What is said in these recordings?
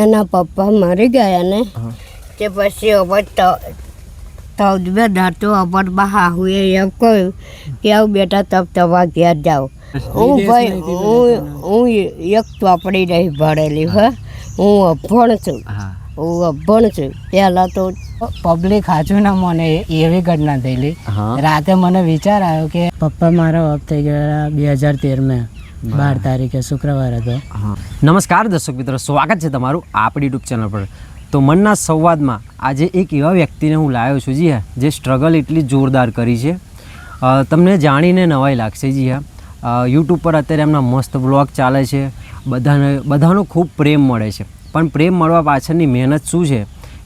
એના પપ્પા મરી ગયા ને તે પછી અવર બે દાંતો અવર બહાર હુએ એમ કહ્યું કે આવ બેટા તબ તવા ઘેર જાઓ. હું ભાઈ હું એક ચોપડી નહીં ભણેલી હે, હું અભણ છું. હું અભણ છું. પહેલાં તો પબ્લિક સાચું ના મને એવી ઘટના થયેલી. રાતે મને વિચાર આવ્યો કે પપ્પા મારા ઓફ થઈ ગયા 2013 12 તારીખે શુક્રવાર હતો. નમસ્કાર દર્શક મિત્રો, સ્વાગત છે તમારું આપણી યુટ્યુબ ચેનલ પર. તો મનના સંવાદમાં આજે એક એવા વ્યક્તિને હું લાવ્યો છું જી હા, જે સ્ટ્રગલ એટલી જોરદાર કરી છે, તમને જાણીને નવાઈ લાગશે જી હા. યુટ્યુબ પર અત્યારે એમના મસ્ત બ્લોગ ચાલે છે, બધાનો ખૂબ પ્રેમ મળે છે, પણ પ્રેમ મળવા પાછળની મહેનત શું છે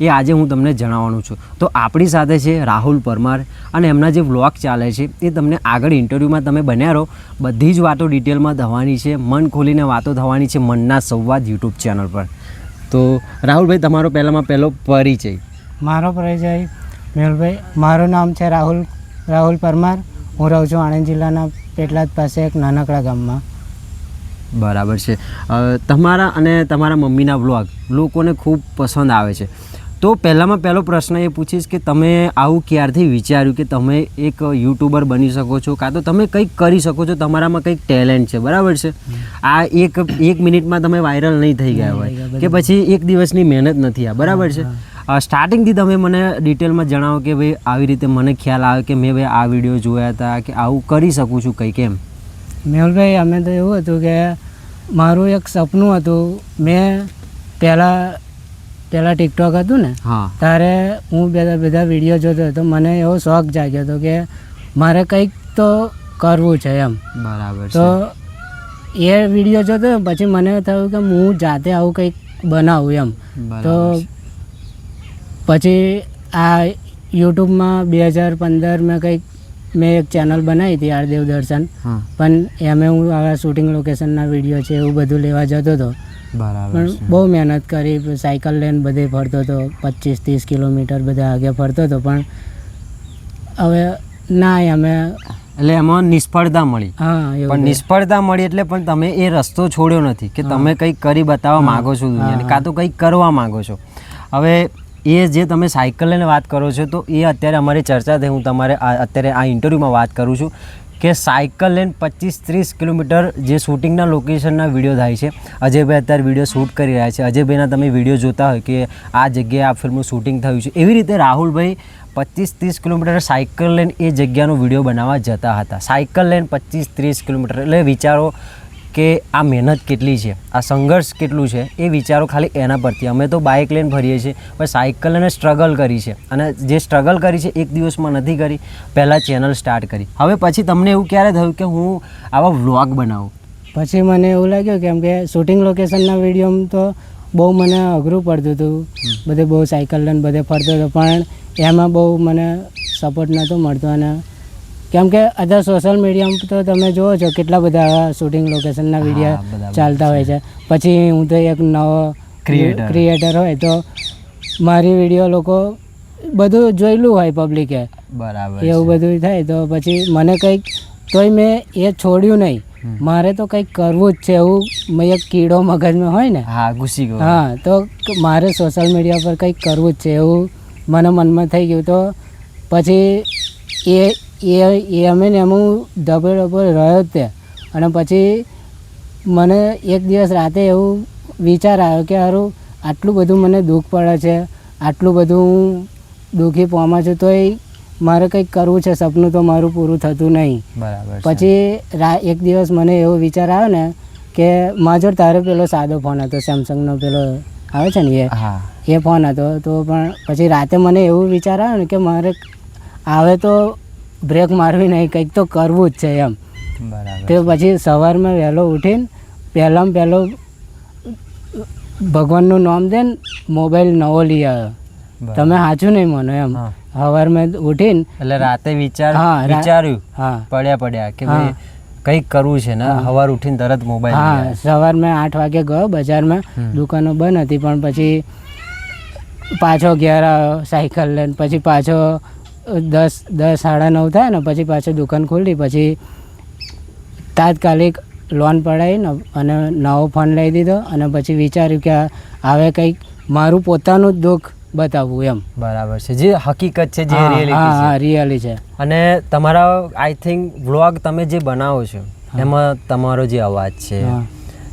એ આજે હું તમને જણાવવાનું છું. તો આપણી સાથે છે રાહુલ પરમાર, અને એમના જે વ્લોગ ચાલે છે એ તમને આગળ ઇન્ટરવ્યૂમાં તમે બન્યા રહો. બધી જ વાતો ડિટેલમાં થવાની છે, મન ખોલીને વાતો થવાની છે મનના સંવાદ યુટ્યુબ ચેનલ પર. તો રાહુલભાઈ, તમારો પહેલામાં પહેલો પરિચય. મારો પરિચય મેહુલભાઈ, મારું નામ છે રાહુલ પરમાર. હું રહું છું આણંદ જિલ્લાના પેટલાદ પાસે એક નાનકડા ગામમાં. બરાબર છે. તમારા અને તમારા મમ્મીના વ્લોગ લોકોને ખૂબ પસંદ આવે છે. તો પહેલામાં પહેલો પ્રશ્ન એ પૂછીશ કે તમે આવું ક્યારથી વિચાર્યું કે તમે એક યુટ્યુબર બની શકો છો, કાં તો તમે કંઈક કરી શકો છો, તમારામાં કંઈક ટેલેન્ટ છે, બરાબર છે? આ એક મિનિટમાં તમે વાયરલ નહીં થઈ ગયા હોય કે પછી એક દિવસની મહેનત નથી આ, બરાબર છે? સ્ટાર્ટિંગથી તમે મને ડિટેલમાં જણાવો કે ભાઈ આવી રીતે મને ખ્યાલ આવે કે મેં ભાઈ આ વિડીયો જોયા હતા કે આવું કરી શકું છું કંઈ, કેમ? મેહુલભાઈ, અમે તો એવું હતું કે મારું એક સપનું હતું. મેં પહેલાં ટિકટોક હતું ને ત્યારે હું બધા વિડીયો જોતો હતો. મને એવો શોખ જાગ્યો હતો કે મારે કંઈક તો કરવું છે એમ. બરાબર. તો એ વિડીયો જોતો પછી મને થયું કે હું જાતે આવું કંઈક બનાવું એમ. તો પછી આ યુટ્યુબમાં 2015 મેં એક ચેનલ બનાવી હતી આરદેવ દર્શન, પણ એમાં હું આવા શૂટિંગ લોકેશનના વિડીયો છે એવું બધું લેવા જતો હતો. પણ બહુ મહેનત કરી, સાયકલ લઈને બધે ફરતો હતો, 25-30 કિલોમીટર બધા આગે ફરતો હતો, પણ હવે ના અમે એટલે એમાં નિષ્ફળતા મળી. પણ નિષ્ફળતા મળી એટલે પણ તમે એ રસ્તો છોડ્યો નથી કે તમે કંઈક કરી બતાવવા માંગો છો દુનિયાને, કાં તો કંઈક કરવા માંગો છો. હવે એ જે તમે સાયકલ લઈને વાત કરો છો, તો એ અત્યારે અમારી ચર્ચા થઈ, હું તમારે અત્યારે આ ઇન્ટરવ્યૂમાં વાત કરું છું કે સાયકલ લઈને 25-30 કિલોમીટર જે શૂટિંગના લોકેશનના વિડીયો થાય છે. અજયભાઈ અત્યારે વિડીયો શૂટ કરી રહ્યા છે. અજયભાઈના તમે વિડીયો જોતા હોય કે આ જગ્યાએ આ ફિલ્મનું શૂટિંગ થયું છે. એવી રીતે રાહુલભાઈ 25-30 કિલોમીટર સાયકલ લઈને એ જગ્યાનો વિડીયો બનાવવા જતા હતા. સાયકલ લઈને 25-30 કિલોમીટર, એટલે વિચારો કે આ મહેનત કેટલી છે, આ સંઘર્ષ કેટલું છે, એ વિચારો ખાલી એના પરથી. અમે તો બાઇક લઈને ફરીએ છીએ, પણ સાયકલ લઈને સ્ટ્રગલ કરી છે, અને જે સ્ટ્રગલ કરી છે એક દિવસમાં નથી કરી, પહેલાં ચેનલ સ્ટાર્ટ કરી. હવે પછી તમને એવું ક્યારે થયું કે હું આવા વ્લોગ બનાવું? પછી મને એવું લાગ્યું કેમ કે શૂટિંગ લોકેશનના વિડીયોમાં તો બહુ મને અઘરું પડતું હતું. બધે બહુ સાયકલ લઈને બધે ફરતો હતો, પણ એમાં બહુ મને સપોર્ટ નહોતો મળતો. અને કેમ કે અત્યારે સોશિયલ મીડિયામાં તો તમે જુઓ છો કેટલા બધા શૂટિંગ લોકેશનના વિડીયો ચાલતા હોય છે. પછી હું તો એક નવો ક્રિએટર હોય તો મારી વિડીયો લોકો બધું જોયેલું હોય પબ્લિકે, બરાબર, એવું બધું થાય. તો પછી મને કંઈક તોય મેં એ છોડ્યું નહીં. મારે તો કંઈક કરવું જ છે એવું મેં એક કીડો મગજમાં હોય ને, ઘૂસી ગયો. તો મારે સોશિયલ મીડિયા પર કંઈક કરવું જ છે એવું મને મનમાં થઈ ગયું. તો પછી એ અમે ને એમ હું ધબે રહ્યો જ તે. અને પછી મને એક દિવસ રાતે એવું વિચાર આવ્યો કે સારું આટલું બધું મને દુઃખ પડે છે, આટલું બધું હું દુઃખી પામું છું, તોય મારે કંઈક કરવું છે, સપનું તો મારું પૂરું થતું નહીં. બરાબર. પછી એક દિવસ મને એવો વિચાર આવ્યો ને કે મારા જોડે તારે પેલો સાદો ફોન હતો, સેમસંગનો પેલો આવે છે ને એ ફોન હતો. તો પણ પછી રાતે મને એવું વિચાર આવ્યો ને કે મારે આવે તો બ્રેક મારવી નહીં, કંઈક તો કરવું જ છે એમ. તો પછી સવારમાં વહેલો ઉઠીને પહેલો ભગવાનનું નામ દે ને મોબાઈલ નવો લઈ આવ્યો. તમે સાચું નહીં માનો એમ. સવારમાં ઉઠીને એટલે રાતે વિચાર્યું પડ્યા કે ભાઈ કંઈક કરવું છે ને, સવાર ઉઠીને તરત મોબાઈલ. સવારમાં 8 વાગે ગયો બજારમાં, દુકાનો બંધ હતી, પણ પછી પાછો ઘેર આવ્યો સાયકલ લઈને. પછી પાછો 10-9:30 થાય ને પછી પાછો દુકાન ખોલી. પછી તાત્કાલિક લોન પડાવીને અને નવો ફોન લઈ દીધો અને પછી વિચાર્યું કે હવે કંઈક મારું પોતાનું જ દુઃખ બતાવવું એમ. બરાબર છે, જે હકીકત છે, જે રિયાલિટી છે. હા, રિયલી છે. અને તમારા આઈ થિંક વ્લોગ તમે જે બનાવો છો એમાં તમારો જે અવાજ છે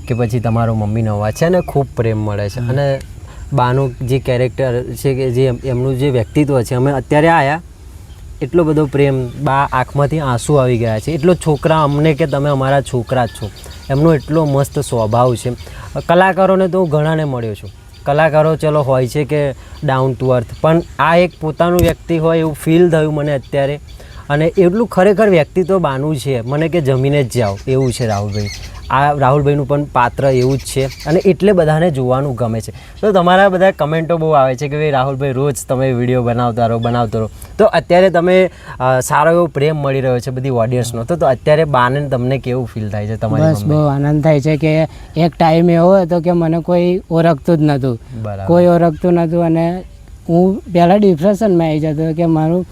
કે પછી તમારો મમ્મીનો અવાજ છે ને ખૂબ પ્રેમ મળે છે. અને બાનું જે કેરેક્ટર છે કે જે એમનું જે વ્યક્તિત્વ છે, અમે અત્યારે આવ્યા એટલો બધો પ્રેમ, બા આંખમાંથી આંસુ આવી ગયા છે. એટલો છોકરા અમને કે તમે અમારા છોકરા જ છો, એમનો એટલો મસ્ત સ્વભાવ છે. કલાકારોને તો હું ઘણાને મળ્યો છું, કલાકારો ચલો હોય છે કે ડાઉન ટુ અર્થ, પણ આ એક પોતાનું વ્યક્તિ હોય એવું ફીલ થયું મને અત્યારે. અને એટલું ખરેખર વ્યક્તિત્વ બાનું છે મને કે જમીને જ જાઓ એવું છે રાહુલભાઈ. આ રાહુલભાઈનું પણ પાત્ર એવું જ છે અને એટલે બધાને જોવાનું ગમે છે. તો તમારા બધા કમેન્ટો બહુ આવે છે કે ભાઈ રાહુલભાઈ રોજ તમે વિડીયો બનાવતા રહો. તો અત્યારે તમે સારો એવો પ્રેમ મળી રહ્યો છે બધી ઓડિયન્સનો. તો અત્યારે બાને તમને કેવું ફીલ થાય છે તમારી? બસ બહુ આનંદ થાય છે કે એક ટાઈમ એવો હતો કે મને કોઈ ઓળખતું જ નહોતું, કોઈ ઓળખતું નહોતું અને હું પહેલાં ડિપ્રેશનમાં આવી જતો કે મારું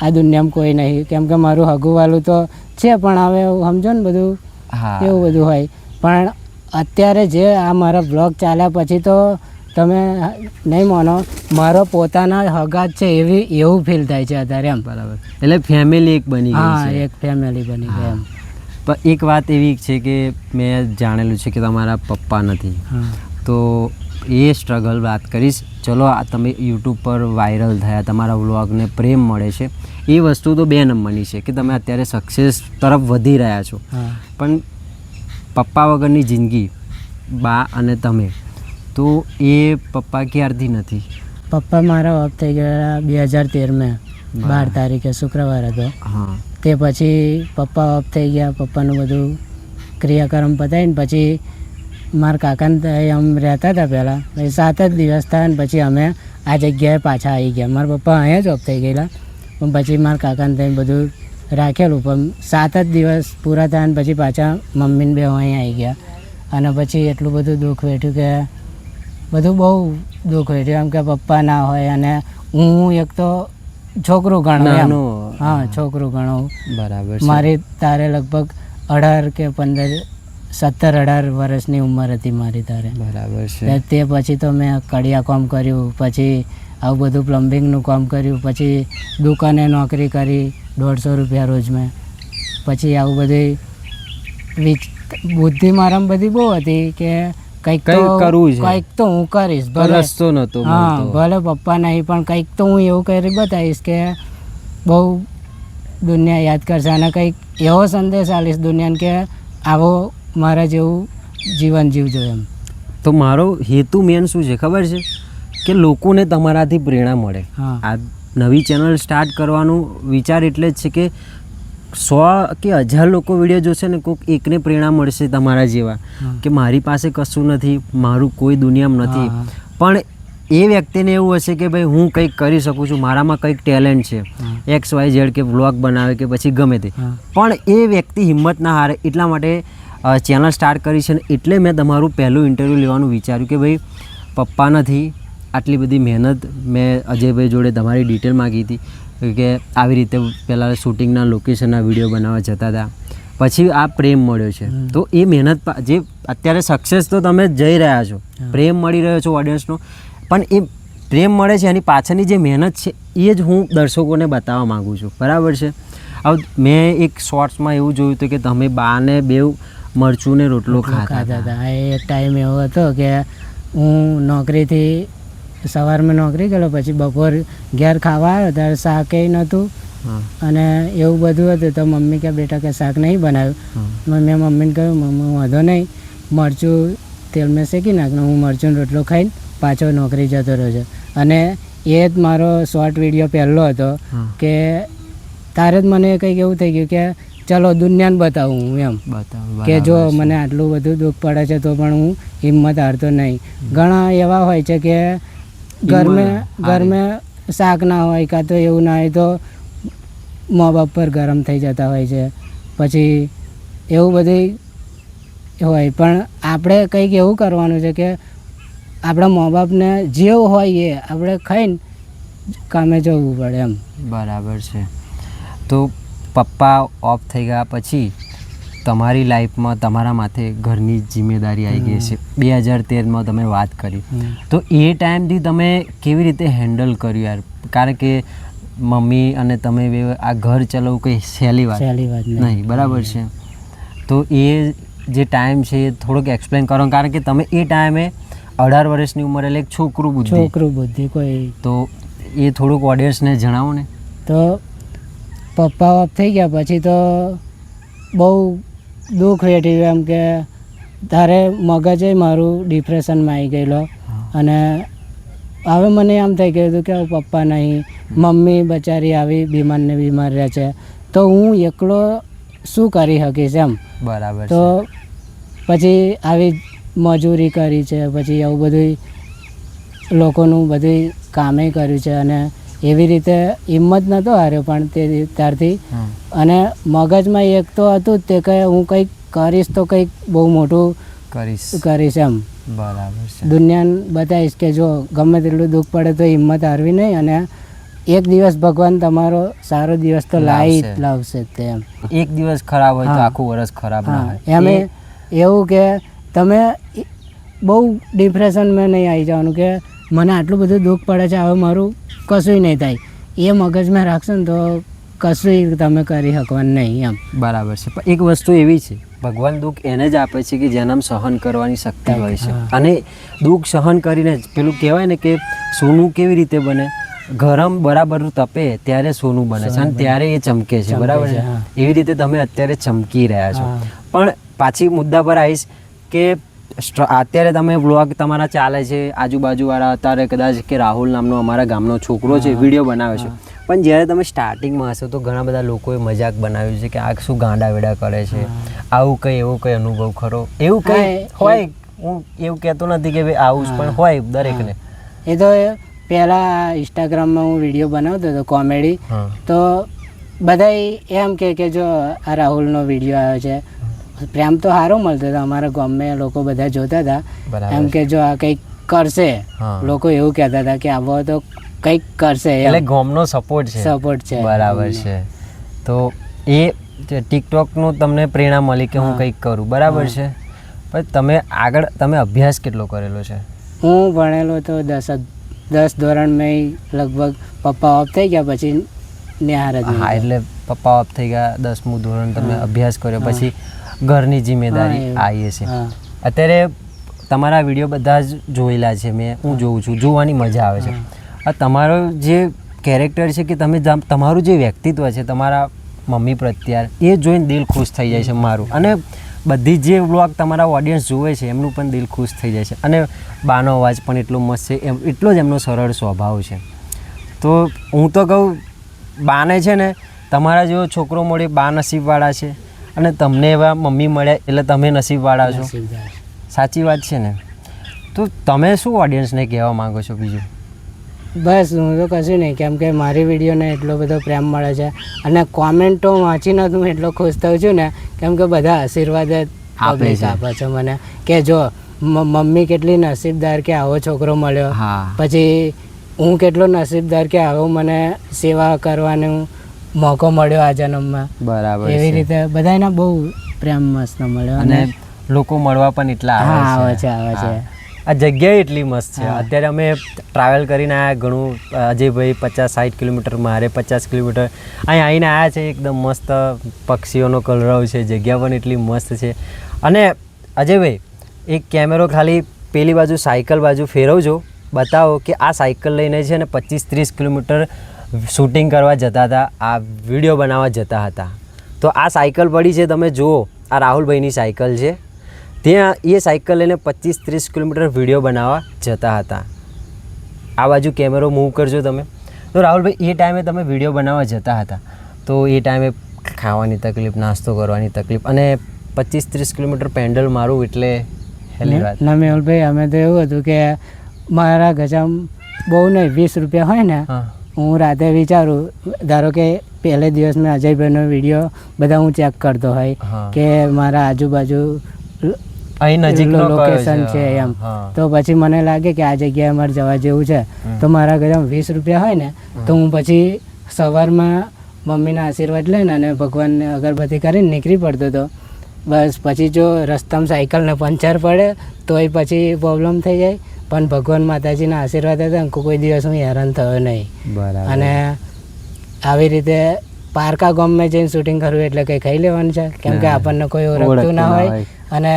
આ દુનિયામાં કોઈ નહીં, કેમ કે મારું હગુવાલું તો છે પણ હવે સમજો ને બધું એવું બધું હોય. પણ અત્યારે જે આ મારા બ્લોગ ચાલ્યા પછી તો તમે નહીં માનો, મારો પોતાના હગા જ છે એવું ફીલ થાય છે અત્યારે એમ. બરાબર, એટલે ફેમિલી એક બની ગઈ છે. હા, એક ફેમિલી બની ગઈ એમ. પણ એક વાત એવી છે કે મેં જાણેલું છે કે તમારા પપ્પા નથી, તો એ સ્ટ્રગલ વાત કરીશ. ચલો આ તમે યુટ્યુબ પર વાયરલ થયા, તમારા વ્લોગને પ્રેમ મળે છે, એ વસ્તુ તો 2 નંબરની છે કે તમે અત્યારે સક્સેસ તરફ વધી રહ્યા છો. પણ પપ્પા વગરની જિંદગી, બા અને તમે, તો એ પપ્પા ક્યારથી નથી? પપ્પા મારા ઓફ થઈ ગયા 2013માં 12 તારીખે શુક્રવાર હતો. તે પછી પપ્પા ઓફ થઈ ગયા. પપ્પાનું બધું ક્રિયાકર્મ પતાવીને પછી મારા કાકાને આમ રહેતા હતા પહેલાં, પછી 7 જ દિવસ થયા ને પછી અમે આ જગ્યાએ પાછા આવી ગયા. મારા પપ્પા અહીંયા જ ઓફ થઈ ગયેલા, પણ પછી મારા કાકાને ત્યાં બધું રાખેલું. પણ 7 જ દિવસ પૂરા થયા ને પછી પાછા મમ્મીને બે અહીંયા આવી ગયા. અને પછી એટલું બધું દુઃખ વેઠ્યું કે બધું બહુ દુઃખ વેઠ્યું એમ કે પપ્પા ના હોય અને હું એક તો છોકરું ગણું. હા, છોકરું ગણું. બરાબર. મારી તારે લગભગ 18 કે 17-18 વર્ષની ઉંમર હતી મારી તારે. બરાબર છે. તે પછી તો મેં કડિયા કામ કર્યું, પછી આવું બધું પ્લમ્બિંગનું કામ કર્યું, પછી દુકાને નોકરી કરી 150 રૂપિયા રોજ મેં. પછી આવું બધી બુદ્ધિ મારામાં બધી બહુ હતી કે કંઈક કરવું છે, કંઈક તો હું કરીશ. રસ્તો નહોતો. હા, ભલે પપ્પા નહીં પણ કંઈક તો હું એવું કરી બતાવીશ કે બહુ દુનિયા યાદ કરશે અને કંઈક એવો સંદેશ આલીશ દુનિયાને કે આવો મારા જેવું જીવન જીવજો એમ. તો મારો હેતુ મેન શું છે ખબર છે? કે લોકોને તમારાથી પ્રેરણા મળે. આ નવી ચેનલ સ્ટાર્ટ કરવાનું વિચાર એટલે જ છે કે 100 કે 1000 લોકો વિડીયો જોશે ને કોઈક એકને પ્રેરણા મળશે તમારા જેવા કે મારી પાસે કશું નથી, મારું કોઈ દુનિયામાં નથી, પણ એ વ્યક્તિને એવું હશે કે ભાઈ હું કંઈક કરી શકું છું, મારામાં કંઈક ટેલેન્ટ છે, XYZ કે વ્લોગ બનાવે કે પછી ગમે તે, પણ એ વ્યક્તિ હિંમત ના હારે એટલા માટે ચેનલ સ્ટાર્ટ કરી છે. એટલે મેં તમારું પહેલું ઇન્ટરવ્યૂ લેવાનું વિચાર્યું કે ભાઈ પપ્પા નથી, આટલી બધી મહેનત મેં અજયભાઈ જોડે તમારી ડિટેલ માગી હતી કે આવી રીતે પહેલાં શૂટિંગના લોકેશનના વિડીયો બનાવવા જતા હતા, પછી આ પ્રેમ મળ્યો છે. તો એ મહેનત જે અત્યારે સક્સેસ તો તમે જઈ રહ્યા છો, પ્રેમ મળી રહ્યો છો ઓડિયન્સનો, પણ એ પ્રેમ મળે છે એની પાછળની જે મહેનત છે એ જ હું દર્શકોને બતાવવા માગું છું. બરાબર છે. હવે મેં એક શોર્ટ્સમાં એવું જોયું હતું કે તમે બાને બેવ મરચું ને રોટલો ખાતા હતા. એક ટાઈમ એવો હતો કે હું નોકરીથી સવારમાં નોકરી ગયેલો, પછી બપોર ઘેર ખાવા આવ્યો ત્યારે શાક એ નહોતું અને એવું બધું હતું. તો મમ્મી કે બેટા કે શાક નહીં બનાવ્યું. મેં મમ્મીને કહ્યું મમ્મી વાંધો નહીં, મરચું તેલ મેં શેકી નાખને હું મરચું રોટલો ખાઈને પાછો નોકરી જતો રહ્યો છે. અને એ જ મારો શોર્ટ વિડીયો પહેલો હતો કે તારે જ મને કંઈક એવું થઈ ગયું કે ચલો દુનિયાને બતાવું હું એમ કે જો મને આટલું બધું દુઃખ પડે છે તો પણ હું હિંમત હારતો નહીં. ઘણા એવા હોય છે કે ઘરમાં શાક ના હોય કાં તો એવું ના હોય તો મા બાપ પર ગરમ થઈ જતા હોય છે, પછી એવું બધું હોય. પણ આપણે કંઈક એવું કરવાનું છે કે આપણા મા બાપને જેવું હોય એ આપણે ખાઈને કામે જવું પડે એમ. બરાબર છે. તો પપ્પા ઓફ થઈ ગયા પછી તમારી લાઈફમાં તમારા માથે ઘરની જિમ્મેદારી આવી ગઈ છે 2013માં તમે વાત કરી, તો એ ટાઈમથી તમે કેવી રીતે હેન્ડલ કર્યું યાર? કારણ કે મમ્મી અને તમે આ ઘર ચલાવવું કંઈ સહેલી વાત નહીં, બરાબર છે? તો એ જે ટાઈમ છે એ થોડોક એક્સપ્લેન કરો, કારણ કે તમે એ ટાઈમે 18 વર્ષની ઉંમરે એટલે એક છોકરું બુદ્ધિ કોઈ, તો એ થોડુંક ઓડિયન્સને જણાવો ને. તો પપ્પા ઓફ થઈ ગયા પછી તો બહુ દુઃખ વેઠ્યું, એમ કે તારે મગજે મારું ડિપ્રેશનમાં આવી ગયેલો. અને હવે મને એમ થઈ ગયું હતું કે પપ્પા નહીં, મમ્મી બચારી આવી બીમાર રહે છે, તો હું એકલો શું કરી શકીશ એમ. બરાબર. તો પછી આવી મજૂરી કરી છે, પછી આવું બધું લોકોનું બધું કામે કર્યું છે, અને એવી રીતે હિંમત નહોતો હાર્યો પણ તે ત્યારથી. અને મગજમાં એક તો હતું જ તે કે હું કંઈક કરીશ તો કંઈક બહુ મોટું કરીશ એમ. બરાબર છે. દુનિયાને બતાવીશ કે જો ગમે તેટલું દુઃખ પડે તો હિંમત હારવી નહીં, અને એક દિવસ ભગવાન તમારો સારો દિવસ તો લાવશે તે એમ. એક દિવસ ખરાબ હોય તો આખું વર્ષ ખરાબ ના હોય. એમ એવું કે તમે બહુ ડિપ્રેશનમાં નહીં આવી જવાનું કે મને આટલું બધું દુઃખ પડે છે, હવે મારું કશું નહીં થાય, એ મગજમાં રાખશો ને તો કશું તમે કરી શકવાનું નહીં એમ. બરાબર છે. પણ એક વસ્તુ એવી છે, ભગવાન દુઃખ એને જ આપે છે કે જેનામ સહન કરવાની શક્તિ હોય છે, અને દુઃખ સહન કરીને પેલું કહેવાય ને કે સોનું કેવી રીતે બને, ગરમ બરાબર તપે ત્યારે સોનું બને છે, અને ત્યારે એ ચમકે છે, બરાબર છે? એવી રીતે તમે અત્યારે ચમકી રહ્યા છો. પણ પાછી મુદ્દા પર આવીશ કે અત્યારે તમે વ્લોગ તમારા ચાલે છે, આજુબાજુવાળા અત્યારે કદાચ કે રાહુલ નામનો અમારા ગામનો છોકરો છે વિડીયો બનાવે છે, પણ જ્યારે તમે સ્ટાર્ટિંગમાં હશો તો ઘણા બધા લોકોએ મજાક બનાવ્યું છે કે આ શું ગાંડા વેડા કરે છે, આવું કંઈ એવો કંઈ અનુભવ ખરો? એવું કંઈ હોય? હું એવું કહેતો નથી કે ભાઈ આવું જ, પણ હોય દરેકને. એ તો પહેલાં ઇન્સ્ટાગ્રામમાં હું વિડીયો બનાવતો હતો કોમેડી, તો બધા એમ કે જો આ રાહુલનો વિડીયો આવ્યો છે, પ્રેમ તો સારો મળતો હતો, અમારા ગામમાં લોકો બધા જોતા હતા, એમ કે જો આ કંઈક કરશે, લોકો એવું કહેતા હતા કે આવો તો કંઈક કરશે, એટલે ગામનો સપોર્ટ છે. બરાબર છે. તો એ ટિકટોકનું તમને પ્રેરણા મળી કે હું કંઈક કરું, બરાબર છે? પણ તમે આગળ તમે અભ્યાસ કેટલો કરેલો છે? હું ભણેલો તો 10 ધોરણ મેં લગભગ પપ્પા ઓફ થઈ ગયા પછી નિહાર જ. હા, એટલે પપ્પા ઓફ થઈ ગયા, 10મું ધોરણ તમે અભ્યાસ કર્યો, પછી ઘરની જિમ્મેદારી આવી છે. અત્યારે તમારા વિડીયો બધા જ જોયેલા છે, હું જોઉં છું, જોવાની મજા આવે છે. આ તમારો જે કેરેક્ટર છે કે તમે તમારું જે વ્યક્તિત્વ છે તમારા મમ્મી પ્રત્યે, એ જોઈને દિલ ખુશ થઈ જાય છે મારું, અને બધી જે વ્લોગ તમારા ઓડિયન્સ જોવે છે એમનું પણ દિલ ખુશ થઈ જાય છે. અને બાનો અવાજ પણ એટલો મસ્ત છે, એટલો જ એમનો સરળ સ્વભાવ છે. તો હું તો કહું બાને છે ને તમારા જેવો છોકરો મળે, બા નસીબવાળા છે, અને તમને એવા મમ્મી મળ્યા એટલે તમે નસીબવાળા છો. સાચી વાત છે ને? તો તમે શું ઓડિયન્સને કહેવા માંગો છો બીજું? બસ હું તો કશું નહીં, કેમ કે મારી વિડીયોને એટલો બધો પ્રેમ મળે છે, અને કોમેન્ટો વાંચીને હું એટલો ખુશ થઉં છું ને, કેમ કે બધા આશીર્વાદ આપે છે મને કે જો મમ્મી કેટલી નસીબદાર કે આવો છોકરો મળ્યો, પછી હું કેટલો નસીબદાર કે આવો મને સેવા કરવાનો મોકો મળ્યો આ જન્મમાં. બરાબર. એવી રીતે બધાના બહુ પ્રેમ મસ્ત મળ્યો, અને લોકો મળવા પણ એટલા આવે છે. આ જગ્યા એટલી મસ્ત છે. અત્યારે અમે ટ્રાવેલ કરીને આવ્યા ઘણું, અજયભાઈ 50-60 કિલોમીટર, મારે 50 કિલોમીટર અહીં આવીને આવ્યા છે. એકદમ મસ્ત પક્ષીઓનો કલરવ છે, જગ્યા પણ એટલી મસ્ત છે. અને અજયભાઈ એક કેમેરો ખાલી પેલી બાજુ સાયકલ બાજુ ફેરવજો, બતાવો કે આ સાયકલ લઈને છે ને 25-30 કિલોમીટર શૂટિંગ કરવા જતા હતા, આ વિડીયો બનાવવા જતા હતા. તો આ સાયકલ પડી છે, તમે જુઓ, આ રાહુલભાઈની સાયકલ છે. ત્યાં એ સાયકલ લઈને 25-30 કિલોમીટર વિડીયો બનાવવા જતા હતા. આ બાજુ કેમેરો મૂવ કરજો તમે. તો રાહુલભાઈ એ ટાઈમે તમે વિડીયો બનાવવા જતા હતા, તો એ ટાઈમે ખાવાની તકલીફ, નાસ્તો કરવાની તકલીફ, અને 25-30 કિલોમીટર પેન્ડલ મારું એટલે હેલી વાત ના મેહુલભાઈ. અમે તો એવું હતું કે મારા ગજામ બહુ નહીં 20 રૂપિયા હોય ને, હું રાતે વિચારું, ધારો કે પહેલે દિવસ મેં અજયભાઈનો વિડીયો બધા હું ચેક કરતો હોય કે મારા આજુબાજુ અહીં નજીકનો લોકેશન છે એમ, તો પછી મને લાગે કે આ જગ્યાએ અમારે જવા જેવું છે, તો મારા ઘરે 20 રૂપિયા હોય ને, તો હું પછી સવારમાં મમ્મીના આશીર્વાદ લઈને અને ભગવાનને અગરબત્તી કરીને નીકળી પડતો હતો. બસ પછી જો રસ્તામાં સાયકલને પંચર પડે તોય પછી પ્રોબ્લેમ થઈ જાય, પણ ભગવાન માતાજીના આશીર્વાદ હતા ને કોઈ દિવસ હું હેરાન થયો નહીં. બરાબર. અને આવી રીતે પારકા ગામમાં જઈને શૂટિંગ કરવું એટલે કંઈ ખાઈ લેવાનું છે, કેમ કે આપણને કોઈ ઓળખતું ના હોય. અને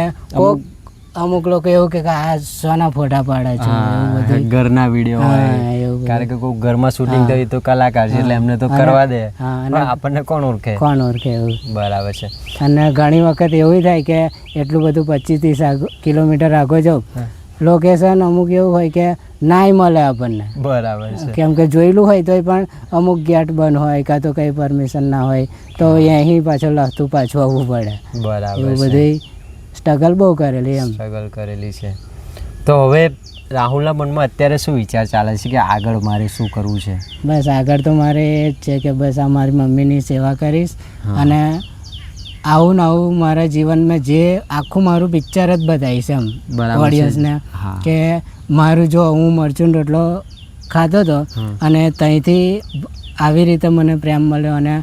અમુક લોકો એવું કે આ સોના ફોટા પાડે છે, એવું બધું ઘરના વિડીયો હોય, કારણ કે કોઈ ઘરમાં શૂટિંગ થયું તો કલાકાર છે એટલે એમને તો કરવા દે, પણ આપણને કોણ ઓળખે એવું. બરાબર છે. અને ઘણી વખત એવું થાય કે એટલું બધું 25-30 કિલોમીટર આગળ જાઉં, લોકેશન અમુક એવું હોય કે નાય મળે આપણને. બરાબર છે. કેમ કે જોયેલું હોય તોય પણ અમુક ગેટ બંધ હોય કાં તો કંઈ પરમિશન ના હોય તો અહીં પાછળ લખતું પાછું આવવું પડે. બરાબર. એવું બધી સ્ટ્રગલ બહુ કરેલી છે. તો હવે રાહુલના મનમાં અત્યારે શું વિચાર ચાલે છે કે આગળ મારે શું કરવું છે? બસ આગળ તો મારે એ જ છે કે બસ આ મારી મમ્મીની સેવા કરીશ અને આવું ને આવું મારા જીવનમાં જે આખું મારું પિક્ચર જ બતાવીશ એમ ઓડિયન્સને, કે મારું જો હું મરચું રોટલો ખાતો હતો અને ત્યાંથી આવી રીતે મને પ્રેમ મળ્યો અને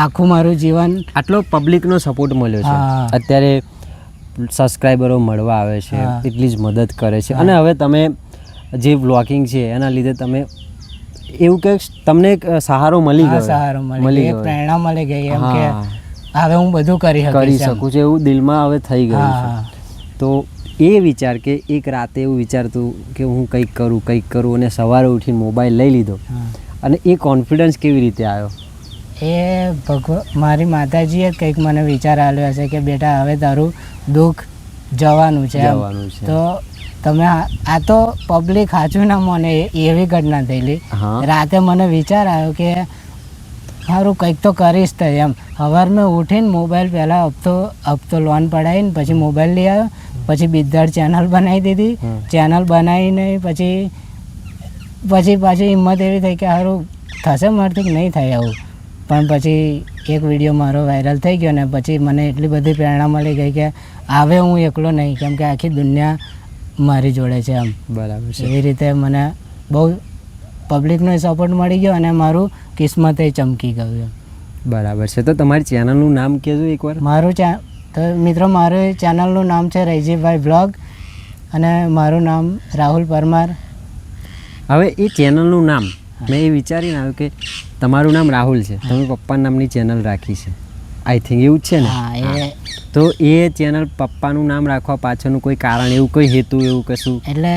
આખું મારું જીવન આટલો પબ્લિકનો સપોર્ટ મળ્યો છે. અત્યારે સબસ્ક્રાઈબરો મળવા આવે છે, એટલી જ મદદ કરે છે. અને હવે તમે જે વ્લોગિંગ છે એના લીધે તમે એવું કે તમને એક સહારો મળી ગયો, પ્રેરણા મળી ગઈ એમ કે હવે હું બધું કરી શકું છું એવું દિલમાં હવે થઈ ગયું છે. તો એ વિચાર કે એક રાતે એવું વિચારતું કે હું કંઈક કરું અને સવારે ઉઠીને મોબાઈલ લઈ લીધો, અને એ કોન્ફિડન્સ કેવી રીતે આવ્યો? એ મારી માતાજીએ જ કંઈક મને વિચાર આવ્યો હશે કે બેટા હવે તારું દુઃખ જવાનું છે. તો તમે આ તો પબ્લિક સાચું ના મને એવી ઘટના થયેલી. રાતે મને વિચાર આવ્યો કે સારું કંઈક તો કરીશ તો એમ. સવારમાં ઉઠીને મોબાઈલ પહેલાં હપ્તો લોન પડાવીને પછી મોબાઈલ લઈ આવ્યો, પછી બિદ્દાડ ચેનલ બનાવી દીધી. ચેનલ બનાવીને પછી પાછી હિંમત એવી થઈ કે સારું થશે મારથી કે નહીં થાય આવું. પણ પછી એક વિડીયો મારો વાયરલ થઈ ગયો ને પછી મને એટલી બધી પ્રેરણા મળી ગઈ કે હવે હું એકલો નહીં, કેમ કે આખી દુનિયા મારી જોડે છે એમ. બરાબર છે. એવી રીતે મને બહુ પબ્લિકનો સપોર્ટ મળી ગયો અને મારું કિસ્મતે ચમકી ગયું એમ. બરાબર છે. તો તમારી ચેનલનું નામ કહેજો એકવાર. તો મિત્રો મારું ચેનલનું નામ છે રૈજીભાઈ બ્લોગ અને મારું નામ રાહુલ પરમાર. હવે એ ચેનલનું નામ મેં એ વિચારીને આવ્યું કે તમારું નામ રાહુલ છે, તમે પપ્પા નામની ચેનલ રાખી છે, આઈ થિંક એવું જ છે ને? તો એ ચેનલ પપ્પાનું નામ રાખવા પાછળનું કોઈ કારણ, એવું કોઈ હેતુ, એવું કશું? એટલે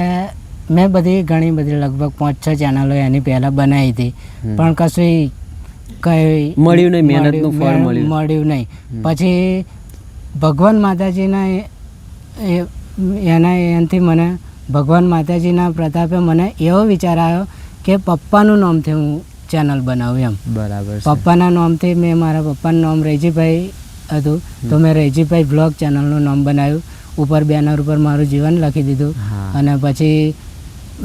મેં ઘણી બધી લગભગ 5-6 ચેનલો એની પહેલાં બનાવી હતી, પણ કશું કંઈ મળ્યું નહીં, મહેનતનું ફળ મળ્યું નહીં. પછી ભગવાન માતાજીના એનાથી મને ભગવાન માતાજીના પ્રતાપે મને એવો વિચાર આવ્યો કે પપ્પાનું નામથી હું ચેનલ બનાવું એમ. બરાબર. પપ્પાના નામથી મેં મારા પપ્પાનું નામ રૈજીભાઈ હતું તો મેં રૈજીભાઈ બ્લોગ ચેનલનું નામ બનાવ્યું. ઉપર બેનર ઉપર મારું જીવન લખી દીધું અને પછી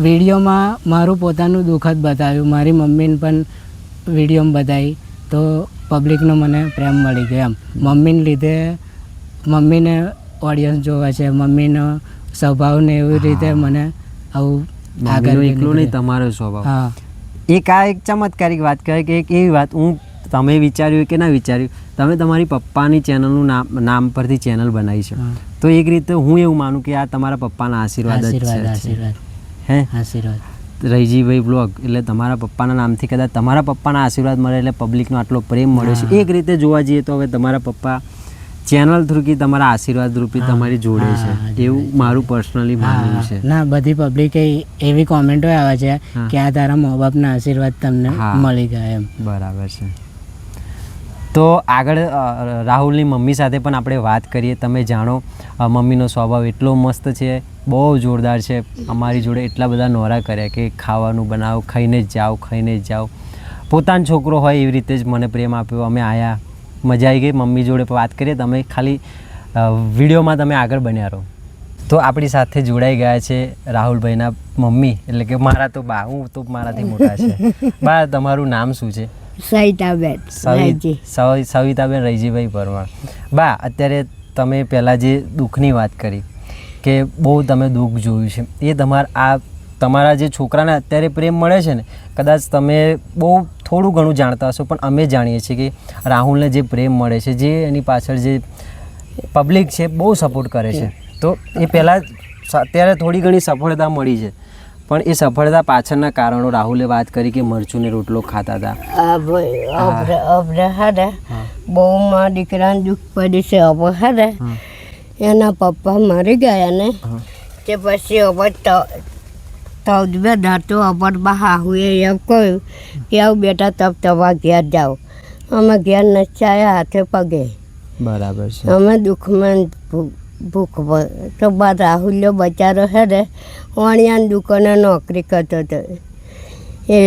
વિડીયોમાં મારું પોતાનું દુઃખ જ બતાવ્યું. મારી મમ્મીને પણ વિડીયોમાં બતાવી તો પબ્લિકનો મને પ્રેમ મળી ગયો એમ. મમ્મીને લીધે મમ્મીને ઓડિયન્સ જોવે છે, મમ્મીનો સ્વભાવને એવી રીતે મને આવું આગળ એકલું નહીં તમારો સ્વભાવ. એક ચમત્કારિક વાત કહે કે એક એવી વાત તમે વિચાર્યું કે ના વિચાર્યું, તમે તમારી પપ્પાની ચેનલનું નામ પરથી ચેનલ બનાવી છે, તો એક રીતે હું એવું માનું કે આ તમારા પપ્પાના આશીર્વાદ જ છે. આશીર્વાદ રૈજીભાઈ બ્લોગ એટલે તમારા પપ્પાના નામથી કદાચ તમારા પપ્પાના આશીર્વાદ મળે એટલે પબ્લિકનો આટલો પ્રેમ મળે છે. એક રીતે જોવા જઈએ તો હવે તમારા પપ્પા ચેનલ થ્રુ કે તમારા આશીર્વાદ રૂપી તમારી જોડે છે, એવું મારું પર્સનલી માનવું છે. ના, બધી પબ્લિકે એવી કોમેન્ટો આવે છે કે આ તારા મા બાપના આશીર્વાદ તમને મળી ગયા એમ. બરાબર છે. તો આગળ રાહુલની મમ્મી સાથે પણ આપણે વાત કરીએ. તમે જાણો મમ્મીનો સ્વભાવ એટલો મસ્ત છે, બહુ જોરદાર છે. અમારી જોડે એટલા બધા નોરા કર્યા કે ખાવાનું બનાવો, ખાઈને જ જાઓ. પોતાનો છોકરો હોય એવી રીતે જ મને પ્રેમ આપ્યો. અમે આવ્યા, મજા આવી ગઈ. મમ્મી જોડે વાત કરીએ. તમે ખાલી વિડીયોમાં તમે આગળ બન્યા રહો. તો આપણી સાથે જોડાઈ ગયા છે રાહુલભાઈના મમ્મી, એટલે કે મારા તો બા, હું તો મારાથી મોટા છે. બા, તમારું નામ શું છે? સવિતાબેન રૈજીભાઈ પરમાર. બા, અત્યારે તમે પહેલાં જે દુઃખની વાત કરી કે બહુ તમે દુઃખ જોયું છે, એ તમારા જે છોકરાને અત્યારે પ્રેમ મળે છે ને, કદાચ તમે બહુ થોડું ઘણું જાણતા હશો, પણ અમે જાણીએ છીએ કે રાહુલને જે પ્રેમ મળે છે, જે એની પાછળ જે પબ્લિક છે બહુ સપોર્ટ કરે છે. તો એ પહેલાં અત્યારે થોડી ઘણી સફળતા મળી છે, પણ એ સફળતા પાછળના કારણો રાહુલે વાત કરી કે મરચું ને રોટલો ખાતા હતા. આ ભાઈ અબરે હારે બહુ માં દીકરાને દુઃખ પડી છે. હવે હારે એના પપ્પા મરી ગયા ને તે પછી હવે તવ બેઠા તો અબર બહાહુએ એમ કહ્યું કે આવું બેટા તબ તવા ઘેર જાઓ. અમે ઘેર નથી આવ્યા હાથે પગે. બરાબર છે. અમે દુઃખમાં ભૂખ તો બા રાહુલ્યો બચારો છે ને વાણિયાની દુકાને નોકરી કરતો હતો. એ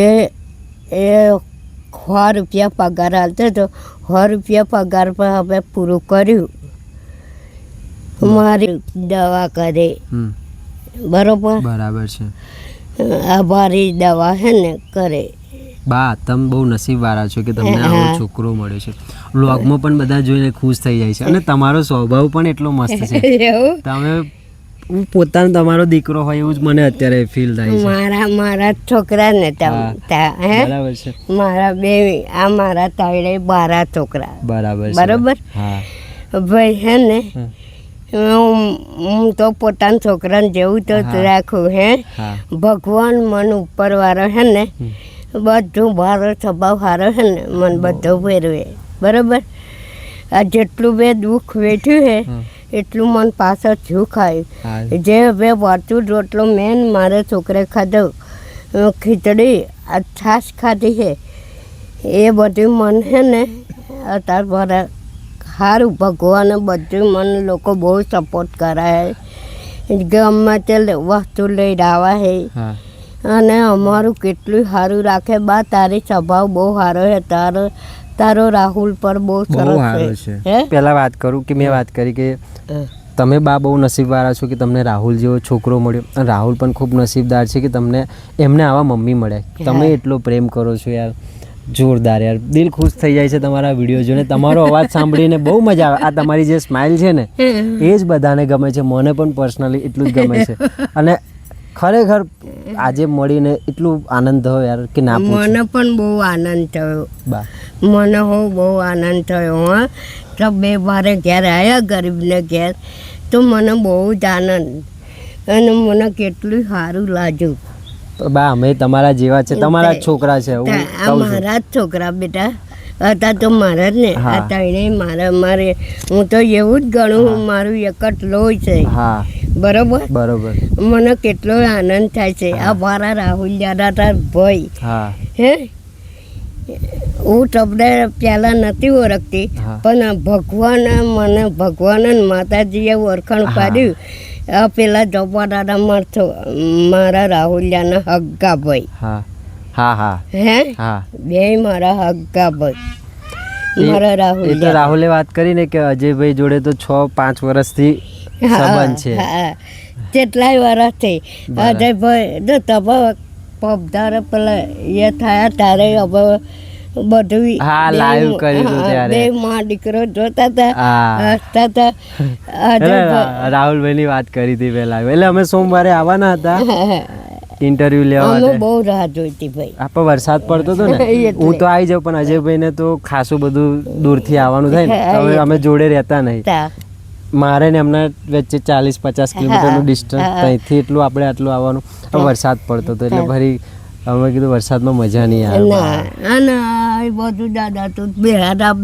100 રૂપિયા પગાર આવતો હતો. 100 રૂપિયા પગાર પર હવે પૂરું કર્યું. મારી દવા કરે બરોબર. બરાબર છે. આ ભારી દવા છે ને કરે. બા તમે બહુ નસીબવાળા છો કે તમને આવો છોકરો મળ્યો છે. વ્લોગમાં પણ બધા જોઈને ખુશ થઈ જાય છે અને તમારો સ્વભાવ પણ એટલો મસ્ત છે. તમે હું પોતાનો તમારો દીકરો હોય એવું જ મને અત્યારે ફીલ થાય છે. મારા છોકરા ને બરાબર છે. મારા બે આ મારા તાળે 12 છોકરા. બરાબર બરોબર. ભાઈ હે ને હું તો પોતાના છોકરાને જેવું તો રાખું. હે ભગવાન મન ઉપરવાળો હે ને બધું મારો સ્વભાવ સારો છે ને મને બધું ફેરવે. બરાબર. આ જેટલું બે દુઃખ વેઠ્યું છે એટલું મન પાછળ સુખ આવ્યું. જે બે વાચું રોટલો મેન મારે છોકરે ખાધો ખીચડી આ છાશ ખાધી છે એ બધું મન છે ને અત્યારે મારા સારું ભગવાને બધું મને લોકો બહુ સપોર્ટ કરાય. ગમે તે વસ્તુ લઈને આવા છે અને અમારું કેટલું સારું રાખે. બા તારી સ્વભાવ બહુ સારો છે. તારો રાહુલ પર બહુ સરસ છે. પહેલા વાત કરું કે મેં વાત કરી કે તમે બા બહુ નસીબવાળા છો કે તમને રાહુલ જેવો છોકરો મળ્યો. અને રાહુલ પણ ખૂબ નસીબદાર છે કે તમને એમને આવા મમ્મી મળ્યા. તમે એટલો પ્રેમ કરો છો યાર, જોરદાર યાર. દિલ ખુશ થઈ જાય છે તમારા વિડીયો જોઈને. તમારો અવાજ સાંભળીને બહુ મજા આવે. આ તમારી જે સ્માઇલ છે ને એ જ બધાને ગમે છે. મને પણ પર્સનલી એટલું જ ગમે છે. અને ખરેખર આજે મળીને એટલું આનંદ થયો યાર કે ના પૂછો. મને પણ બહુ આનંદ થયો બા. મને બહુ આનંદ થયો. હા તો 2 વારે ઘેર આવ્યા ગરીબને ઘેર તો મને બહુ જ આનંદ અને મને કેટલું સારું લાગ્યું. બા અમે તમારા જેવા છે, તમારા જ છોકરા છે. મારા જ છોકરા બેટા હતા તો મારા જ ને. આ ત્રણેય મારે હું તો એવું જ ગણું મારું એક જ લોહી છે. બરોબર. મને કેટલો આનંદ થાય છે. આ મારા રાહુલ દાદા ભાઈ હે હું તમને પહેલા નથી ઓળખતી પણ ભગવાન માતાજીએ ઓળખાણ પાડ્યું. આ પેલા જપા દાદા મારા રાહુલિયાના હગ્ગા ભાઈ. હે બે મારા હગ્ગા ભાઈ મારા રાહુલ. એ તો રાહુલે વાત કરીને કે અજયભાઈ જોડે તો 6-5 વર્ષથી સંબંધ છે. કેટલાય વર્ષથી અજયભાઈ જો તમે પબધારે પેલા એ થયા ત્યારે હવે બધું લાઈવ કર્યું હતું ત્યારે બે માં દીકરો જોતા હતા હસતા હતા. રાહુલભાઈ ની વાત કરી હતી પેલા. એટલે અમે સોમવારે આવવાના હતા ઇન્ટરવ્યુ લેવા. અમે બહુ રાહ જોઈતી ભાઈ. આપણે વરસાદ પડતો હતો ને હું તો આવી જાઉં પણ અજયભાઈ ને તો ખાસું બધું દૂરથી આવવાનું થાય ને હવે અમે જોડે રહેતા નહીં. મારે ને એમના વચ્ચે 40-50 કિલોમીટરનું ડિસ્ટન્સ ત્યાંથી એટલું આપણે આટલું આવવાનું. વરસાદ પડતો હતો એટલે ફરી અમે કીધું વરસાદમાં મજા નહીં આવે. બધું દાદા તો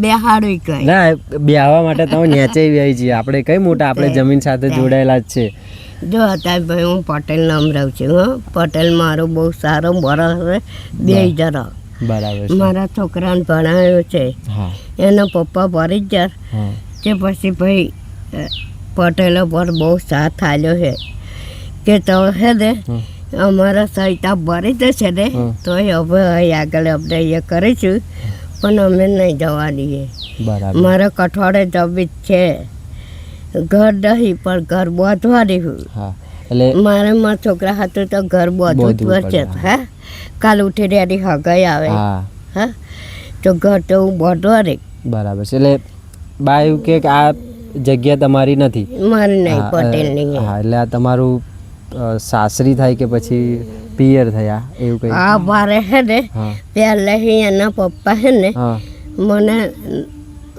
બેહાડું કઈ ના બેહવા માટે તમે નેચે આવી છીએ. આપણે કઈ મોટા આપણે જમીન સાથે જોડાયેલા જ છે. જો અત્યારે ભાઈ હું પટેલ નામ રહું છું. પટેલ મારો બહુ સારો બરસ 2000. બરાબર. મારા છોકરાને ભણાવ્યો છે. એના પપ્પા ભરીજર તે પછી ભાઈ પટેલો પર બહુ સાથ આલ્યો છે કે તો હે ને અમારા સહિતા ભરી જશે ને તો હવે આગળ આપણે એ કરીશું પણ અમે નહીં જવા દઈએ. મારા કઠવાડે જમી છે. ઘર નહીં પણ ઘર બાંધવા દઉં. મારે મારા છોકરા હતું તો ઘર બાંધવું જ પડશે. હા કાલ ઉઠી રેડી હગાઈ આવે હા તો ઘર તો હું બાંધવા દે. બરાબર છે. એટલે બા એવું કે આ જગ્યા તમારી નથી. મારી નહીં પટેલની. હા એટલે આ તમારું સાસરી થાય કે પછી પિયર થયા એવું કઈ? આ મારે હે ને પહેલા એના પપ્પા હે ને મને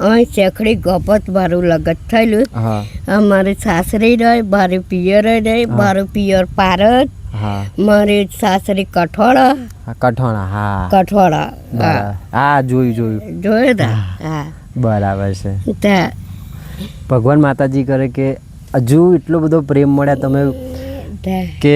અહીં શેખડી ગોપત મારું લગત થયેલું. હા મારી સાસરી રહે, મારી પિયર રહે, મારું પિયર પારત, હા મારી સાસરી કઠોળા. કઠોણા હા કઠોળા બરાબર. હા જોયું જોયું ને. હા બરાબર છે. ત્યાં ભગવાન માતાજી કરે કે હજુ એટલો બધો પ્રેમ મળ્યા તમે કે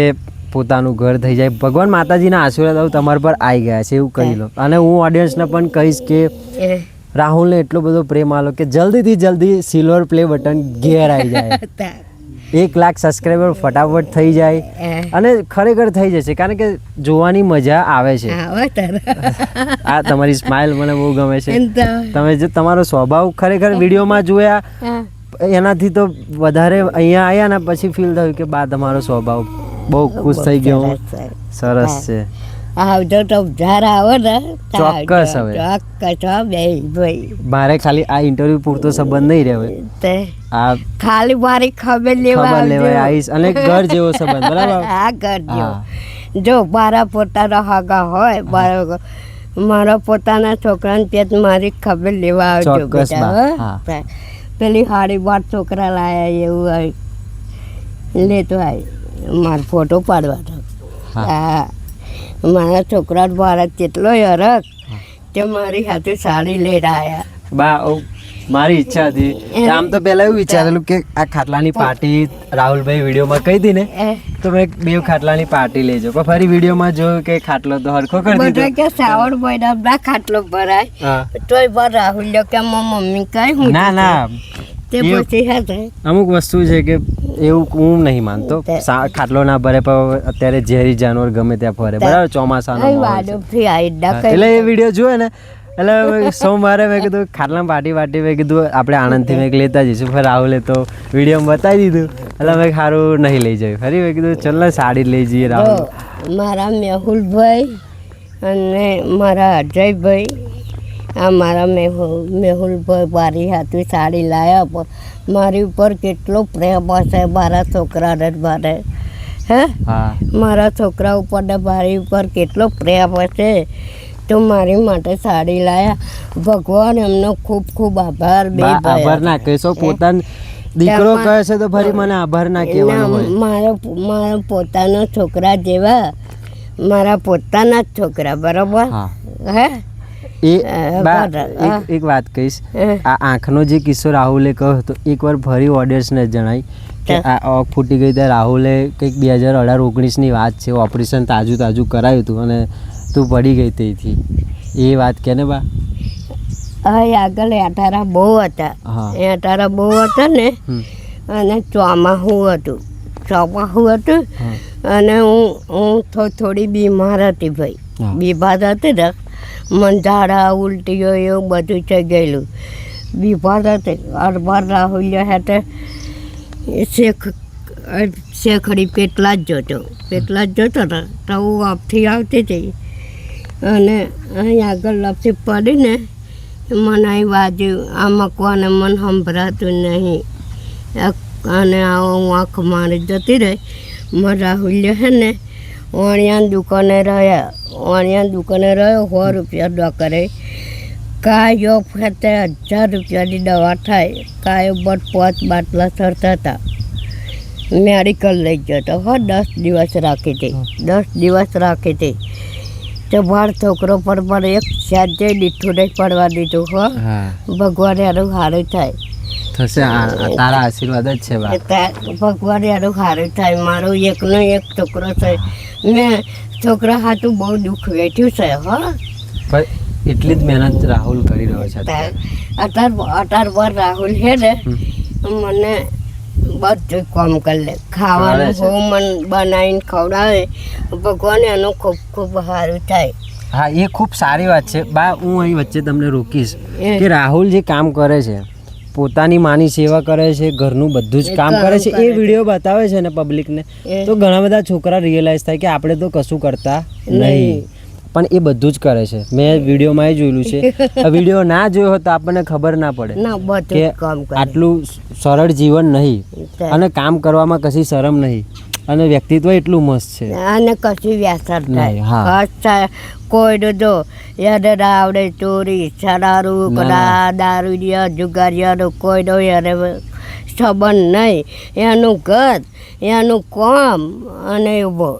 પોતાનું ઘર થઈ જાય. ભગવાન માતાજીના આશીર્વાદ હવે તમારા પર આવી ગયા છે એવું કહી લો. અને હું ઓડિયન્સને પણ કહીશ કે એ રાહુલને એટલો બધો પ્રેમ આલો કે જલ્દીથી જલ્દી સિલ્વર પ્લે બટન ઘેર આવી જાય. ત્યાં 1 લાખ સબસ્ક્રાઈબર ફટાફટ થઈ જાય અને ખરેખર થઈ જશે કારણ કે જોવાની મજા આવે છે. આવે તારા. આ તમારી સ્માઇલ મને બહુ ગમે છે. એમ તો તમે જે તમારો સ્વભાવ ખરેખર વિડીયોમાં જોયા હા. એનાથી તો વધારે અહીંયા આવ્યા ને પછી ફીલ થયું કે બા તમારો સ્વભાવ બહુ ખુશ થઈ ગયો. સરસ છે. આવજો તો જ્યારે આવો ને તો ચોક્કસ આવજો. હવે. ચોક્કસ હો બેન ભાઈ. મારે ખાલી આ ઇન્ટરવ્યુ પૂરતો સંબંધ નહીં રહ્યો. તે આ ખાલી મારી ખબર લેવા ખબર લેવાય આવજો. આવીશ અને ઘર જેવો સંબંધ બરાબર. હા કરજો. હા. જો મારા પોતાના હગા હોય મારા પોતાના છોકરાને ત્યાં મારી ખબર લેવા આવજો ચોક્કસ બેટા, બા. હો? હા. પેલી હાડી બાર છોકરા લાયા એવું હોય લેતો આવી મારો ફોટો પાડવાનો. હા મારા છોકરા ભારત કેટલો હરક તે મારી હાથે સાડી લઈને આવ્યા. બા મારી ઈચ્છા હતી આમ તો પહેલા એવું વિચારેલું કે આ ખાટલાની પાર્ટી રાહુલભાઈ વિડીયોમાં કહી હતી ને તો મેં 2 ખાટલાની પાર્ટી લેજો પણ ફરી વિડીયોમાં જોયું કે ખાટલો તો હરખો કરી બધા દીધો. કે શ્રાવણ મહિના ખાટલો ભરાય હા. તોય બાર રાહુલ કે મમ્મી કઈ હું ના ના તે એ- પછી હશે અમુક વસ્તુ છે કે એવું હું નહીં માનતો. ખાટલો ના ભરે પણ અત્યારે ઝેરી જાનવર ગમે ત્યાં ફરે બરાબર ચોમાસાનો માહોલ છે. વાડોથી આવી એટલે એ વિડીયો જોયો ને એટલે સોમવારે મેં કીધું ખાટલામાં પાર્ટી મેં કીધું આપણે આણંદથી મેં લેતા જઈશું પણ રાહુલે તો વિડીયોમાં બતાવી દીધું એટલે મેં સારું નહીં લઈ જાય ફરી મેં કીધું ચલ ને સાડી લઈ જઈએ રાહુલ. મારા મેહુલભાઈ અને મારા અજયભાઈ આ મારા મેહુલભાઈ મારી હાથે સાડી લાવ્યા પણ મારી ઉપર કેટલો પ્રેમ હશે મારા છોકરાને મારે. હે હા મારા છોકરા ઉપર ને મારી ઉપર કેટલો પ્રેમ હશે તો મારી માટે સાડી લાયા. ભગવાન એમનો ખૂબ ખૂબ આભાર. બે બા, ભાઈ આભાર ના કહેશો પોતાનો દીકરો કહે છે તો ફરી મને આભાર ના કહેવાનો હોય. મારા પોતાના છોકરા જેવા મારા પોતાના જ છોકરા બરોબર. હા હે એ બા એક વાત કહીશ આ આંખનો જે કિસ્સો રાહુલે કહ્યો હતો એકવાર ફરી ઓડિયન્સને જણાય કે આ આંખ ફૂટી ગઈ ત્યારે રાહુલે કંઈક 2018-19ની વાત છે ઓપરેશન તાજું કરાયું હતું અને તું પડી ગઈ તેથી એ વાત કે ને બા. આગળ એટારા બહુ હતા. હા. એટારા બહુ હતા ને અને ચોમાસું હતું અને હું થોડી બીમાર હતી ભાઈ. હા. બીમાર હતી ને મને ઝાડા ઉલટીઓ એવું બધું થઈ ગયેલું. બીમાર હતી અરબાર રાહુલ hatte શેખડી પેટલા જ જોતો ને તો હું આપથી આવતી હતી અને અહીં આગળ લપસી પડીને મને અહીં બાજુ આ મકવાને મને સંભળાતું નહીં અને આવું આંખ મારી જતી રહી. મને રાહુલ્ય છે ને વાણિયાની દુકાને રહ્યો 100 રૂપિયા ડોકરે કાયો ફેતે 1000 રૂપિયાની દવા થાય કાયો બટ 5 બાટલા સરતા હતા. મેડિકલ લઈ ગયો તો 10 દિવસ રાખી હતી તો બાર છોકરો પર મને એક સાજે દીઠું નહીં પડવા દીધું. ભગવાન એનું સારું થાય થશે તારા આશીર્વાદ જ છે બા. ભગવાન એનું સારું થાય. મારો એકનો એક છોકરો છે. મેં છોકરા હાથું બહુ દુઃખ વેઠ્યું છે. પણ એટલી જ મહેનત રાહુલ કરી રહ્યો છે. અટાર પર રાહુલ છે ને મને બધું કામ કરી લે. ખાવાનું બહુ મન બનાવીને ખવડાવે. ભગવાન એનું ખૂબ ખૂબ સારું થાય. હા એ ખૂબ સારી વાત છે બા. હું અહીં વચ્ચે તમને રોકીશ કે રાહુલ જે કામ કરે છે પોતાની માની સેવા કરે છે ઘરનું બધું જ કામ કરે છે એ વિડીયો બતાવે છે ને પબ્લિકને તો ઘણા બધા છોકરા રિયલાઇઝ થાય કે આપણે તો કશું કરતા નહીં પણ એ બધું જ કરે છે. મેં વિડીયોમાં જોયેલું છે. આ વિડીયો ના જોયો હોત તો આપણને ખબર ના પડે કે આટલું સરળ જીવન નહીં અને કામ કરવામાં કશી શરમ નહીં. અને વ્યક્તિત્વ એટલું મસ્ત છે. અને કશું વ્યાસર નહીં, હા. થાય કશ થાય કોઈ જો યાદ આવડે ચોરી સરારું કડા દારૂડિયા જુગારિયાનું કોઈનો યારે સંબંધ નહીં. એનું ઘર એનું કામ અને ઉભો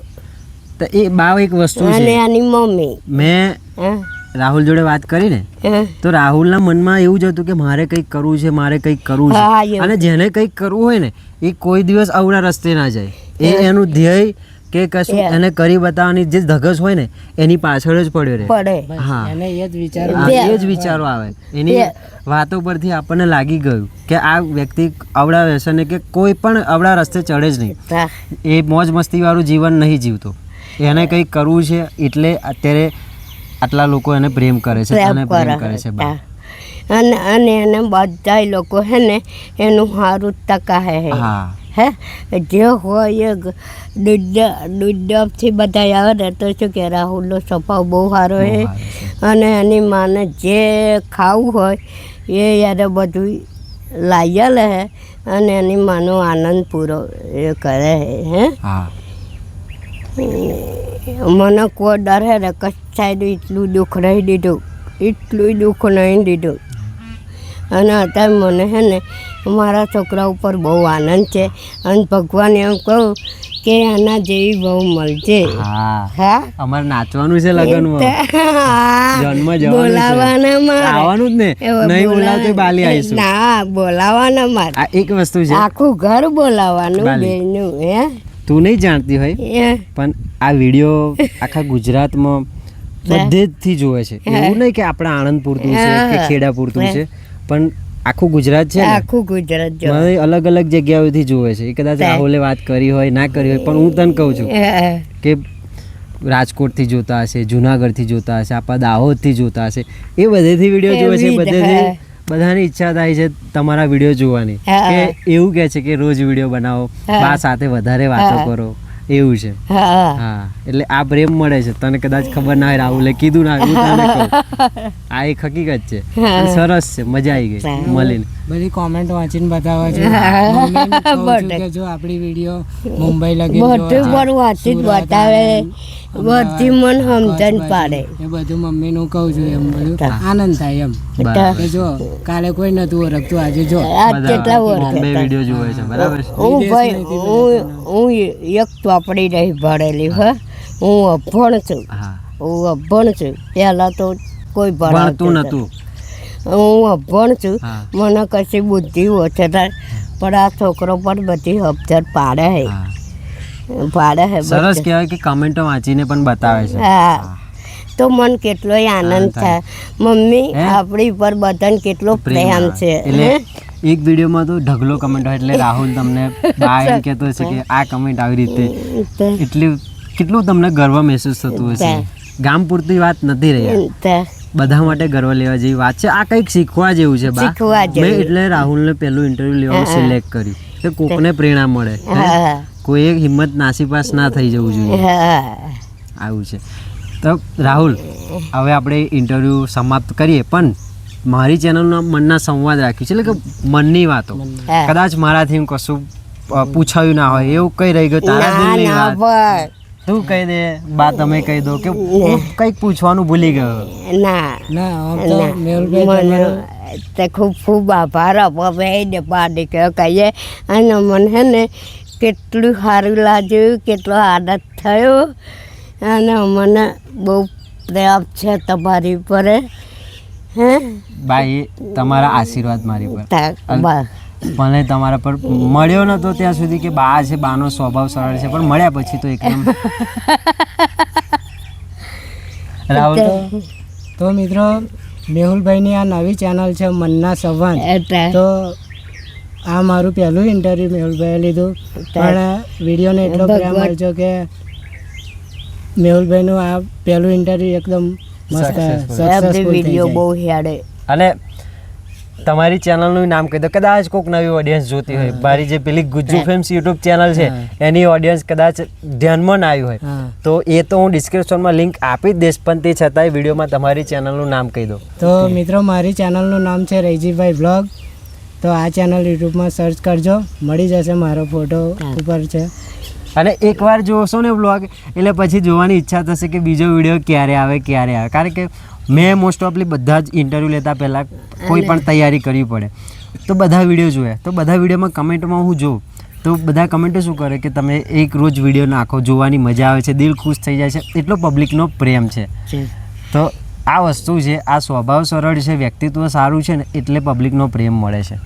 તો એ બાવ એક વસ્તુ અને છે, એની મમ્મી મેં હે? રાહુલ જોડે વાત કરી ને હે? તો રાહુલના મનમાં એવું જ હતું કે મારે કંઈક કરવું છે, મારે કંઈક કરવું હા, છે. એવું. અને જેને કંઈક કરવું હોય ને એ કોઈ દિવસ અવળા રસ્તે ના જાય. એ એનું ધ્યેય કે કશું એને કરી બતાવવાની જે ધગસ હોય ને એની પાછળ જ પડ્યો રહે. પડે હા, એને એ જ વિચાર હા, એ જ વિચારો આવે. એની વાતો પરથી આપણને લાગી ગયું કે આ વ્યક્તિ અવળા વ્યસને કે કોઈ પણ અવળા રસ્તે ચડે જ નહીં. તા. એ મોજ મસ્તીવાળું જીવન નહીં જીવતો. એને કંઈક કરવું છે એટલે અત્યારે આટલા લોકો એને પ્રેમ કરે છે, તને પ્રેમ કરે છે. બા. અને એને બધા લોકો હે ને એનું સારું ટકા હે હા, હે જે હોય એ દૂધથી બધા આવે ને તો શું કે રાહુલનો સ્વભાવ બહુ સારો બહુ છે. સારો છે. અને એની માને જે ખાવું હોય એ યારે બધું લાવ્યા લે હે અને એની માનો આનંદ પૂરો એ કરે હે. હા, મને કોઈ ડર હે ને કશાયનું એટલું દુઃખ નહીં દીધું, એટલું દુઃખ નહીં દીધું. અને અત્યારે મને હે ને મારા છોકરા ઉપર બહુ આનંદ છે અને ભગવાન એમ કહું કે આના જેવી બહુ મળશે. હા. હા અમારે નાચવાનું છે લગનમાં. જન્મ જવાનું છે. બોલાવાના મારે આવવાનું જ ને. નહીં બોલાવ તો બાલી આવીશું. ના બોલાવાના મારે આ એક વસ્તુ છે, આખું ઘર બોલાવાનું બાલી. બેનું હે તું નહીં જાણતી હોય એ પણ આ વિડીયો આખા ગુજરાતમાં બધેથી જોવે છે. એવું નહીં કે આપણા આણંદ પૂરતું છે કે ખેડા પૂરતું છે, પણ આખું ગુજરાત છે ને, આખું ગુજરાત જો મને અલગ અલગ જગ્યાઓથી જોવે છે. એ કદાચ રાહુલે વાત કરી હોય ના કરી હોય, પણ હું તને કહું છું કે રાજકોટથી જોતા હશે, જુનાગઢથી જોતા હશે, આપણા દાહોદથી જોતા હશે, એ બધેથી વિડીયો જોવે છે. બધેથી બધાની ઈચ્છા થાય છે તમારા વિડીયો જોવાની, કે એવું કહે છે કે રોજ વિડીયો બનાવો, બા સાથે વધારે વાતો કરો, એવું છે. હા હા, એટલે આ પ્રેમ મળે છે. તને કદાચ ખબર ના હોય, રાહુલે કીધું ના હોય, હું તને કહું. આ એક હકીકત છે અને સરસ છે, મજા આવી ગઈ મળીને. બધી કોમેન્ટ વાંચીને બતાવવા છે. મમ્મીને કહું છું કે જો આપણી વિડીયો મુંબઈ લગી બધું પણ વાંચી જ બતાવે, બધી મન સમજણ પાડે. એ બધું મમ્મીનું કહું છું, એમ બધું આનંદ થાય એમ કે જો કાલે કોઈ નતું ઓળખતું, આજે જો આ કેટલા વર્ષ બે વિડીયો જોવે છે, બરાબર છે. હું ભાઈ હું એક ચોપડી નહીં ભણેલી હે. હું અભણ છું, હા, હું અભણ છું. પહેલાં તો કોઈ ભણતું ભણાવતું નતું. હું અભણ છું. હા. મને કશી બુદ્ધિ ઓછી થાય, પણ આ છોકરો પણ બધી સમજણ પાડે હે, હા. પાડે હે સરસ કહેવાય કે કમેન્ટો વાંચીને પણ બતાવે છે. હા તો મન કેટલોય આનંદ થાય. મમ્મી આપણી પર બધાને કેટલો પ્રેમ છે. એટલે એક વિડીયોમાં તો ઢગલો કમેન્ટ હોય, એટલે રાહુલ તમને બા એમ કહેતો છે કે આ કમેન્ટ આવી રીતે, એટલી કેટલું તમને ગર્વ મહેસૂસ થતું હશે. ગામ પૂરતી વાત નથી રહી, બધા માટે ગર્વ લેવા જેવી વાત છે. આ કંઈક શીખવા જેવું છે બા. શીખવા જેવું. મેં એટલે રાહુલને પહેલું ઇન્ટરવ્યુ લેવાનું સિલેક્ટ કર્યું કે કોકને પ્રેરણા મળે, કોઈ એક હિંમત નાસીપાસ ના થઈ જવું જોઈએ. આવું છે. તો રાહુલ, હવે આપણે ઇન્ટરવ્યુ સમાપ્ત કરીએ, પણ મારી ચેનલનો મનના સંવાદ રાખ્યું છે, એટલે કે મનની વાતો. કદાચ મારાથી કશું પૂછાયું ના હોય, એવું કઈ રહી ગયું તારા દિલની વાત, તું કહી દે બા, તમે કહી દો કે કંઈક પૂછવાનું ભૂલી ગયો. ના ના આમ તો મેહુલભાઈ મને તે ખૂબ ખૂબ આભાર આપો ભાઈને પાડી કે કહીએ. અને મને હે ને કેટલું સારું લાગ્યું, કેટલો આનંદ થયો અને મને બહુ પ્રેમ છે તમારી પર. હે બા, એ તમારા આશીર્વાદ મારી પર. બસ મને તમારા પર મળ્યો નતો ત્યાં સુધી કે બા છે, બાનો સ્વભાવ સરળ છે, પણ મળ્યા પછી તો એકદમ. રાહુલ, તો મિત્રો મેહુલભાઈની આ નવી ચેનલ છે મનના સંવાદ. એટલે તો આ મારું પહેલું ઇન્ટરવ્યૂ મેહુલભાઈએ લીધું, પણ વિડીયોને એટલો પ્રેમ મળજો કે મેહુલભાઈનું આ પહેલું ઇન્ટરવ્યૂ એકદમ મસ્ત સક્સેસફુલ વિડીયો બહુ હેડે. અને તમારી ચેનલનું નામ કહી દો, કદાચ કોઈક નવી ઓડિયન્સ જોતી હોય. મારી જે પેલી ગુજ્જુ ફિલ્મ્સ યુટ્યુબ ચેનલ છે એની ઓડિયન્સ કદાચ ધ્યાનમાં ના આવી હોય, તો એ તો હું ડિસ્ક્રિપ્શનમાં લિંક આપી જ દઈશ, પણ તે છતાંય વિડીયોમાં તમારી ચેનલનું નામ કહી દો. તો મિત્રો મારી ચેનલનું નામ છે રૈજીભાઈ બ્લોગ. તો આ ચેનલ યુટ્યુબમાં સર્ચ કરજો, મળી જશે, મારો ફોટો ઉપર છે. અને એકવાર જોશો ને બ્લોગ એટલે પછી જોવાની ઈચ્છા થશે કે બીજો વિડીયો ક્યારે આવે કારણ કે મેં મોસ્ટ ઓફલી બધા જ ઇન્ટરવ્યૂ લેતા પહેલાં કોઈ પણ તૈયારી કરવી પડે તો બધા વિડીયો જોયા તો બધા વિડીયોમાં કમેન્ટમાં હું જોઉં તો બધા કમેન્ટો શું કરે કે તમે એક રોજ વિડીયો નાખો જોવાની મજા આવે છે દિલ ખુશ થઈ જાય છે એટલો પબ્લિકનો પ્રેમ છે તો આ વસ્તુ છે આ સ્વભાવ સરળ છે વ્યક્તિત્વ સારું છે ને એટલે પબ્લિકનો પ્રેમ મળે છે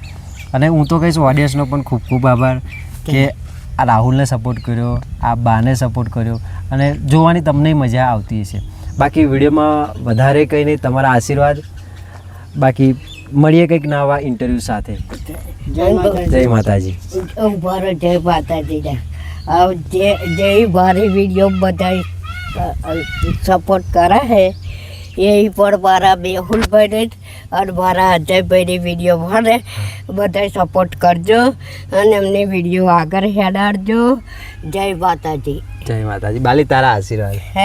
અને હું તો કહીશ ઓડિયન્સનો પણ ખૂબ ખૂબ આભાર કે આ રાહુલને સપોર્ટ કર્યો આ બાને સપોર્ટ કર્યો અને જોવાની તમને મજા આવતી છે બાકી વિડીયોમાં વધારે કંઈ નહીં તમારા આશીર્વાદ બાકી મળીએ કંઈક નવા ઇન્ટરવ્યૂ સાથે જય માતાજી ઉભારો જય માતાજી જે મારી વિડીયો બધા સપોર્ટ કરે છે એ પણ મારા મેહુલભાઈને અને મારા અજયભાઈની વિડીયો મને બધા સપોર્ટ કરજો અને એમની વિડીયો આગળ હેડાડજો જય માતાજી બાલી તારા આશીર્વાદ